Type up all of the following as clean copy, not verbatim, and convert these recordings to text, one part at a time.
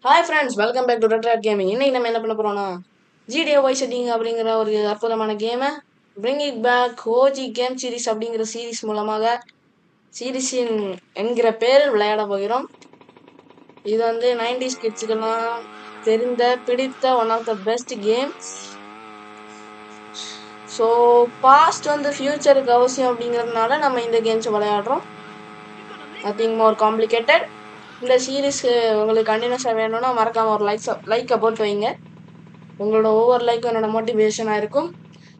Hi friends, welcome back to ரெட்ராட் gaming. இன்னைக்கு நம்ம என்ன பண்ண போறோம்னா ஜிடிஏ வாய்ஸ் செட்டிங் அப்படிங்கிற ஒரு அற்புதமான கேமை bring it back OG game series அப்படிங்கிற சீரிஸ் மூலமாக சீரிஸின் என்கிற பேரில் விளையாட போகிறோம். இது வந்து 90s கிட்ஸுக்கெல்லாம் தெரிந்த பிடித்த one of the best games. So past வந்து ஃபியூச்சருக்கு அவசியம் அப்படிங்கிறதுனால நம்ம இந்த கேம்ஸை விளையாடுறோம். Nothing more complicated. இந்த சீரீஸ் உங்களுக்கு கண்டினியூஸாக வேணும்னா மறக்காமல் ஒரு லைக்கை போட்டு வைங்க. உங்களோட ஒவ்வொரு லைக்கும் என்னோட மோட்டிவேஷனாக இருக்கும்.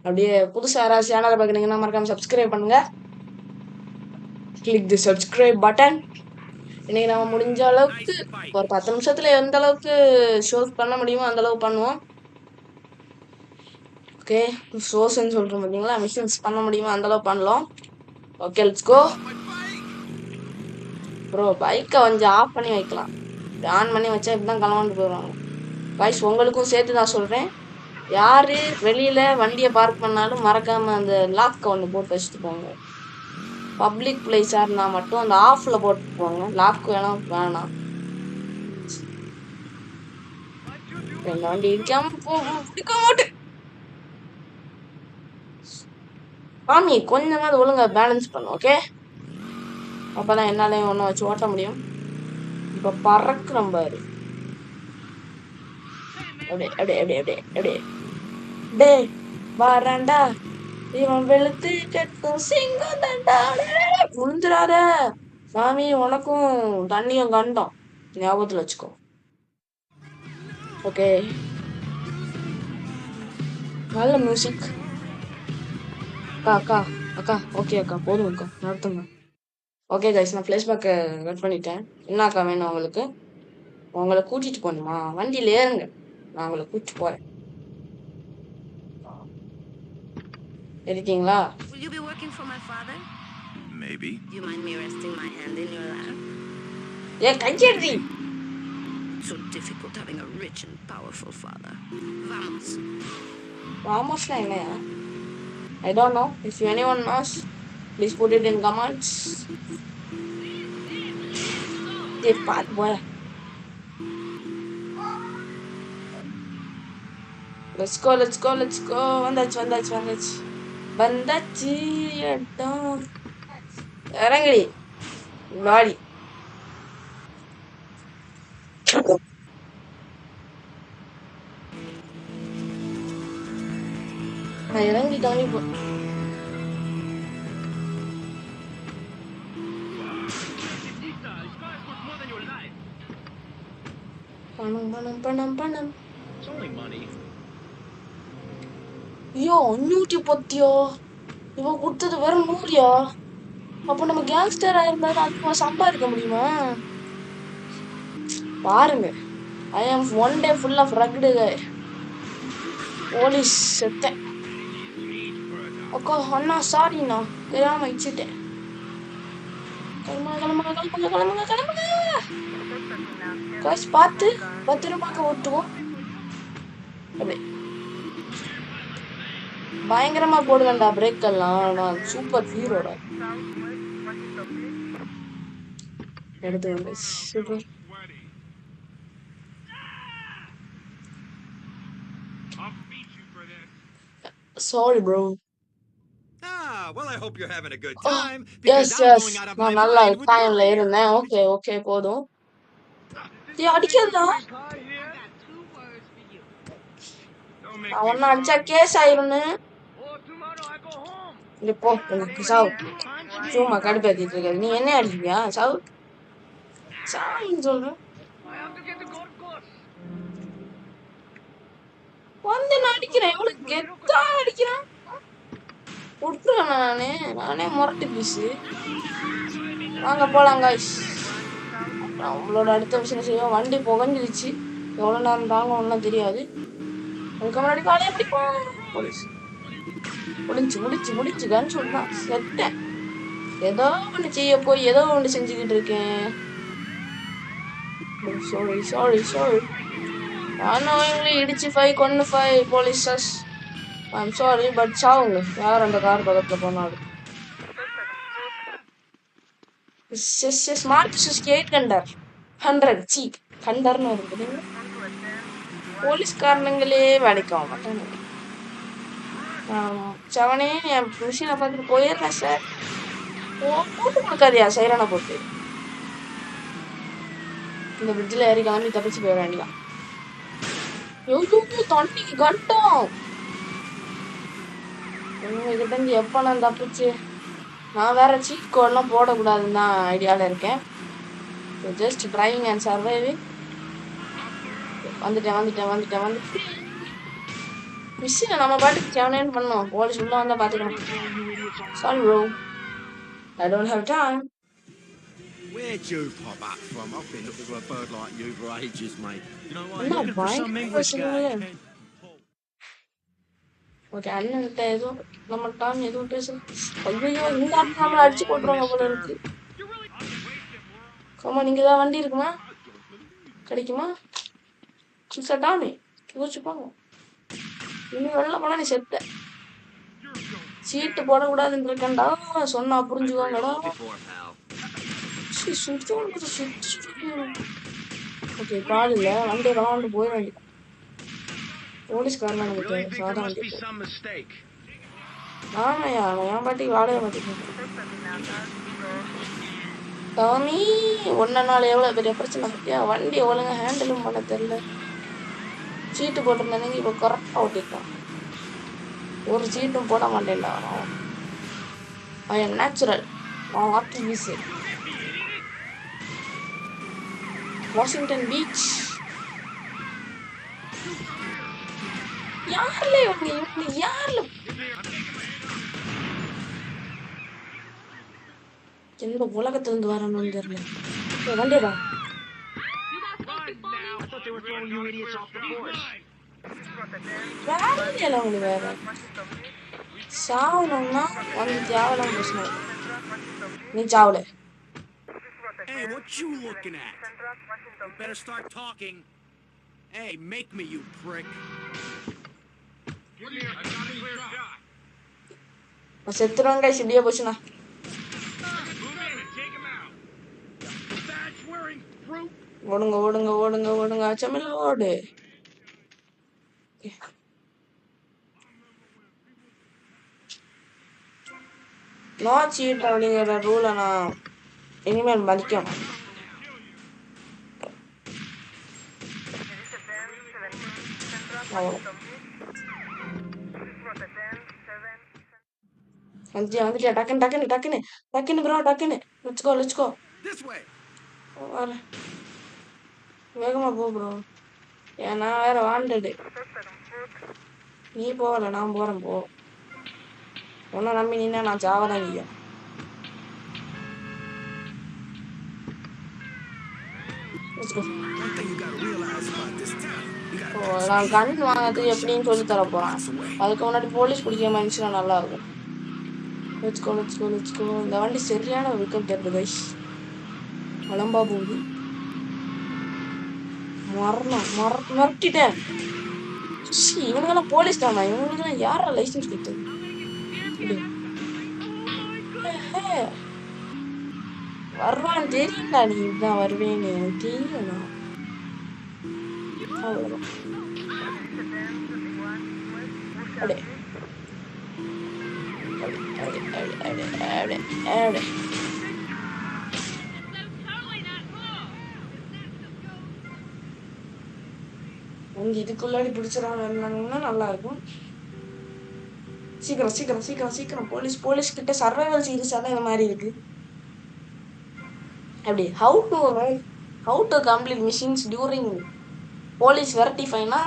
அப்படியே புதுசாக யாராவது சேனலை பார்க்குறீங்கன்னா மறக்காமல் சப்ஸ்கிரைப் பண்ணுங்கள். கிளிக் தி சப்ஸ்கிரைப் பட்டன். இன்னைக்கு நம்ம முடிஞ்ச அளவுக்கு ஒரு 10 நிமிஷத்தில் எந்த அளவுக்கு ஷோஸ் பண்ண முடியுமோ அந்த அளவுக்கு பண்ணுவோம். ஓகே, ஷோஸ்ன்னு சொல்கிறோம் பார்த்தீங்களா, மிஷின்ஸ் பண்ண முடியுமோ அந்த அளவுக்கு பண்ணலாம். Okay, let's go. ப்ரோ, பைக்கை கொஞ்சம் ஆஃப் பண்ணி வைக்கலாம். ஆன் பண்ணி வச்சா இப்படி தான் கிளம்பி போயிடுவாங்க. வாய்ஸ் உங்களுக்கும் சேர்த்து தான் சொல்கிறேன். யார் வெளியில் வண்டியை பார்க் பண்ணாலும் மறக்காமல் அந்த லாக்கை ஒன்று போட்டு வச்சுட்டு போங்க. பப்ளிக் பிளேஸாக இருந்தால் மட்டும் அந்த ஆஃபில் போட்டு போங்க. லாக் வேணாம். இந்த வண்டி இடிக்காம பிடிக்க மாட்டேன். மாமி கொஞ்சமாவது ஒழுங்காக பேலன்ஸ் பண்ணும். ஓகே, அப்போ தான் என்னாலையும் ஒன்றும் வச்சு ஓட்ட முடியும். இப்போ பறக்குறோம் பாரு. அப்படியே அப்படியே அப்படியே அப்படியே அப்படியே டே வரண்டா, இவன் வெளுத்து கட்டும் சிங்கம் தண்டா. முந்துராத சாமி, உனக்கும் தண்ணியும் கண்டம் ஞாபகத்தில் வச்சுக்கோ. ஓகே, நல்ல மியூசிக். அக்கா அக்கா அக்கா ஓகே அக்கா, போதும் அக்கா, நடத்துங்க. ஓகே கைஸ், நான் ஃப்ளாஷ்பேக்கை கட் பண்ணிட்டேன். என்ன அக்கா வேணும் உங்களுக்கு? உங்களை கூட்டிகிட்டு போகணுமா? வண்டியில் ஏறுங்க, நான் உங்களை கூட்டிட்டு போகிறேன். இருக்கீங்களா? Will you be working for my father? Maybe. Do you mind me resting my hand in your lap? ஏன் கையெழுதி? So difficult having a rich and powerful father. Vamos. Vamos என்னையா? I don't know. If anyone knows, please put it in comments. பாத்து போய. Let's go, let's go, let's go. வந்தாச்சு இடம். இறங்கடி வாடி. நான் இறங்கி கிளம்பி போ. பணம் பணம் பணம் பணம். ஐயோ 510. இவன் கொடுத்தது வெறும் 100. அப்போ நம்ம கேங்ஸ்டர் ஆயிருந்தாலும் அதிகமா சம்பாதிக்க முடியுமா? பாருங்க, I am one day full of rugged. Police செத்தேன். அக்கா அண்ணா சாரிண்ணா, தெரியாம வச்சுட்டேன். கிளம்புங்க. காசு பார்த்து 10 ரூபாய்க்கு ஓட்டுவோம். அப்படி பயங்கரமா போடுவேன்டா பிரேக் எல்லாம். நான் சூப்பர் ஹீரோட எடுத்து வந்து super. Sorry bro. Well, I hope you're having a good Oh, time. yes, நான் நல்ல டைம்ல இருந்தேன். ஓகே போதும். அடிக்கிறதா? அவன் அடிச்சா கேஸ் ஆயிருன்னு. இப்போ சாவு சும்மா கடுப்பேத்திட்டு இருக்காது. நீ என்ன அடிக்கிறியா? சாவுன்னு சொல்ற. வந்து நான் அடிக்கிறேன். எவ்வளவு கெத்தா அடிக்கிறான். விட்டுருவேன் நானே முரட்டு பீஸு. வாங்க போலாம் காய்ஸ். அவங்களோட அடுத்த விஷயம் செய்வோம். வண்டி புகஞ்சிருச்சு. எவ்வளோ நேரம் தாங்கணும்லாம் தெரியாது. அதுக்கு முன்னாடி காலையே பிடிப்போம். போலீஸ் முடிச்சு கன் சொன்னான். செத்தேன். ஏதோ ஒன்று செய்ய போய் ஏதோ ஒன்று செஞ்சுக்கிட்டு இருக்கேன். சாரி unknowingly இடிச்சு 5 போலீஸஸ். ஐம் சாரி பட் சாவுங்க யார் அந்த கார் பக்கத்தில் போனாலும். ஸ்மார்ட் 8 கண்டர் 100 சீப் கண்டர்னு இருக்குது. போலீஸ்காரனுங்களே வேலைக்கு ஆக மாட்டாங்க. செவனே என் மிஷினை பார்த்துட்டு போயிடுறேன் சார். போட்டு கொடுக்காதியா சைரானை போட்டு. இந்த பிரிட்ஜில் ஏறி கிளம்பி தப்பிச்சு போயிட வேண்டியதான். தண்ணிக்கு கட்டம் உங்ககிட்ட இருந்து எப்போ நான் தப்பிச்சு. நான் வேற சீட் கோடெலாம் போடக்கூடாதுன்னு தான் ஐடியாவில் இருக்கேன். Just driving and surviving. வந்துட்டேன். மிஷினை நம்ம பாட்டுக்கு செவனேன்னு பண்ணோம். போலீஸ் உள்ள வந்தால் பார்த்துக்கலாம். Sorry bro, I don't have time. Where'd you pop up from? I've been looking for a bird like you for ages, mate. You know what? No, Looking for some English guy. Okay, அண்ணன்கிட்ட எதுவும் நம்ம Tom எதுவும் பேசணும். ஐயோ, இந்த ஆட்கள் நம்மளை அடிச்சு போட்டுருவாங்க போல இருக்கு. கம்மா, நீங்க ஏதாவது வண்டி இருக்குமா? கிடைக்குமா? மிஸ்டர் டாமி, யோசிச்சுப்பாங்க. இன்னும் வெளில போனா நீ செத்த. சீட்டு போடக்கூடாதுன்னு இருக்கேன்டா, சொன்னா புரிஞ்சுவாங்கடா. ஓகே, கால் இல்லை, வண்டியை விளாண்டு போயிட வேண்டியது. போலீஸ்காரன் நமக்கு சாதா வண்டி. ஆமையா, என் பாட்டிக்கு வாடகை மாட்டேங்க. டாமி, ஒன்ன நாள் எவ்வளோ பெரிய பிரச்சனை பத்தியா? வண்டி ஒழுங்கா ஹேண்டிலும் பண்ண தெரியல. சீட்டு போட்டிருந்தானே இப்போ கரெக்டாக ஓட்டிருக்கான். ஒரு சீட்டும் போட மாட்டேன்டா. Natural artificial. Washington beach. யாருல இவங்க யாருல எந்த உலகத்துல இருந்து வரணும்னு தெரியல. வண்டியடா வேற உங்களுக்கு வேற சாவணும்னா வந்து தேவலாம் பிரச்சனை. நீ சாவல. Hey, what you looking at? You better start talking. Hey, make me, you prick. செத்துருவாங்க கைஸ், இப்படியே போச்சுண்ணா. ஓடுங்க அச்சமில்ல ஓடு. நோ சீட் அப்படிங்கிற ரூலை நான் இனிமேல் மதிக்கணும். வந்துட்டியா? டக்குன்னு ப்ரோ, டக்குன்னு லெட்ஸ் கோ. வேகமா போ ப்ரோ, ஏன்னா வேற வாண்டடு. நீ போகல, நான் போறேன். போ, உன்னை நம்பி நீனா நான் சாவதான் நீங்க. நான் கன் வாங்கிறது எப்படின்னு சொல்லி தர போறேன். அதுக்கு முன்னாடி போலீஸ் பிடிக்க மனுஷனா நல்லா இருக்கும். Let's go. இந்த வண்டி சரியான விக்கெட் கேட்குது கைஸ். வளம்பா போகுது. மறட்டிட்டேன். இவனுங்கெல்லாம் போலீஸ் தானா? இவனுங்கெல்லாம் யாரா லைசன்ஸ் கொடுத்தது? வருவான்னு தெரியல. நீ இதுதான் வருவேன்னு எனக்கு தெரியல. அவ்வளோதான். இதுக்குள்ளாடி பிடிச்சிடாங்கன்னா நல்லா இருக்கும். சீக்கிரம். போலீஸ் கிட்ட சர்வைவல் சீரிஸா தான் இந்த மாதிரி இருக்கு. அப்படி how to complete missions during police வெரைட்டிஃபைனா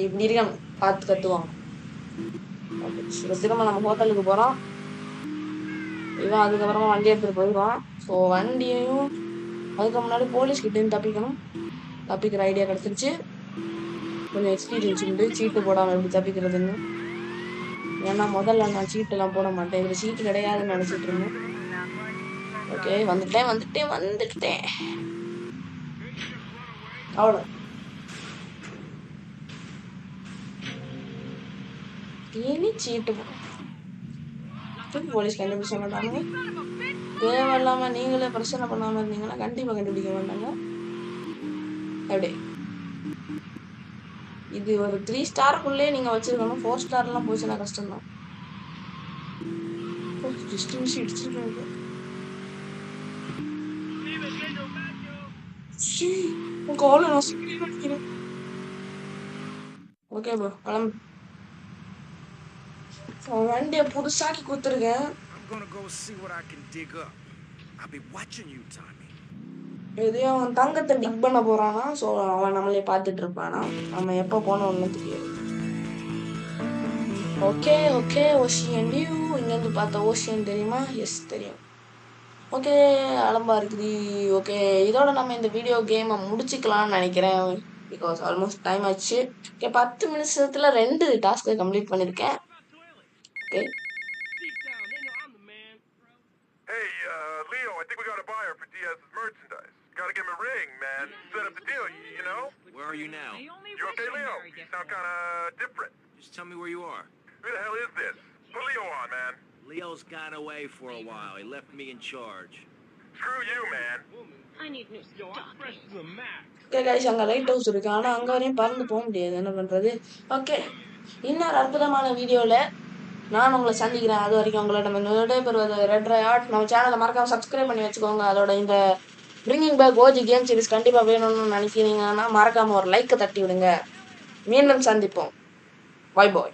இப்படி இருக்கணும், பார்த்து கற்றுவாங்க. திரும்ப நம்ம ஹோட்டலுக்கு போகிறோம். இவன் அதுக்கப்புறமா வண்டி எடுத்துகிட்டு போயிடுவான். ஸோ வண்டியையும் அதுக்கு முன்னாடி போலீஸ்கிட்டேருந்து தப்பிக்கிற ஐடியா கிடச்சிருச்சு. கொஞ்சம் எக்ஸ்பீரியன்ஸ் உண்டு சீட்டு போடாமல் எப்படி தப்பிக்கிறதுன்னு. ஏன்னா முதல்ல நான் சீட்டெல்லாம் போட மாட்டேன். இதில் சீட்டு கிடையாதுன்னு நினச்சிட்டு இருந்தேன். ஓகே, வந்துட்டேன். அவ்வளோ. இனி சீட்டு போலீஸ் கண்டுபிடிச்ச மாட்டாங்க. தேவையில்லாமல் நீங்களே பிரச்சனை பண்ணாமல் இருந்தீங்கன்னா கண்டிப்பாக கண்டுபிடிக்க மாட்டாங்க. அப்படி இது ஒரு 3 ஸ்டாருக்குள்ளே நீங்கள் வச்சுருக்கணும். 4 ஸ்டார்லாம் போச்சுன்னா கஷ்டம்தான். டிஸ்டன்ஸ் இடிச்சிருக்காங்க. காலை நான் ஸ்க்ரீன் அடிக்கிறேன். ஓகே ப்ரோ கிளம்பு. வண்டியை புதுசாக்கி கொடுத்துருக்கேன். I'm gonna go see what I can dig up. I'll be watching you, Tommy. எதையும் அவன் தங்கத்தை டிக் பண்ண போறானா. ஸோ அவன் நம்மளே பார்த்துட்டு இருப்பானா. நம்ம எப்போ போனோம் ஒன்றும் தெரியாது. Okay okay ocean view. இங்கேருந்து பார்த்தா ஓஷியன் தெரியுமா? எஸ் தெரியும். ஓகே அலம்பா இருக்குது. ஓகே இதோட நம்ம இந்த வீடியோ கேமை முடிச்சுக்கலாம்னு நினைக்கிறேன். பிகாஸ் ஆல்மோஸ்ட் டைம் ஆச்சு. ஓகே 10 நிமிஷத்துல 2 டாஸ்க்கை கம்ப்ளீட் பண்ணியிருக்கேன். Okay Hey, Leo, I think we got a buyer for Diaz's merchandise. Gotta give him a ring, man. Set up the deal, you know? Where are you now? You okay, Leo? You sound kinda different. Just tell me where you are. Who the hell is this? Put Leo on, man. Leo's gone away for a while. He left me in charge. Screw you, man. I need new stocking. Okay guys அங்கே light house இருக்கு. ஆனால் அங்கே வரையும் பறந்து போக முடியாது. என்ன பண்ணுறது? ஓகே இன்னொரு அற்புதமான வீடியோவில் நான் உங்களை சந்திக்கிறேன். அது வரைக்கும் உங்களிடம் விடைபெறுவது ரெட் ராட். நம்ம சேனலை மறக்காம சப்ஸ்கிரைப் பண்ணி வச்சுக்கோங்க. அதோட இந்த bringing back OG game series கண்டிப்பாக வேணும்னு நினைக்கிறீங்கன்னா மறக்காம ஒரு லைக்கை தட்டி விடுங்க. மீண்டும் சந்திப்போம். பாய் பாய்.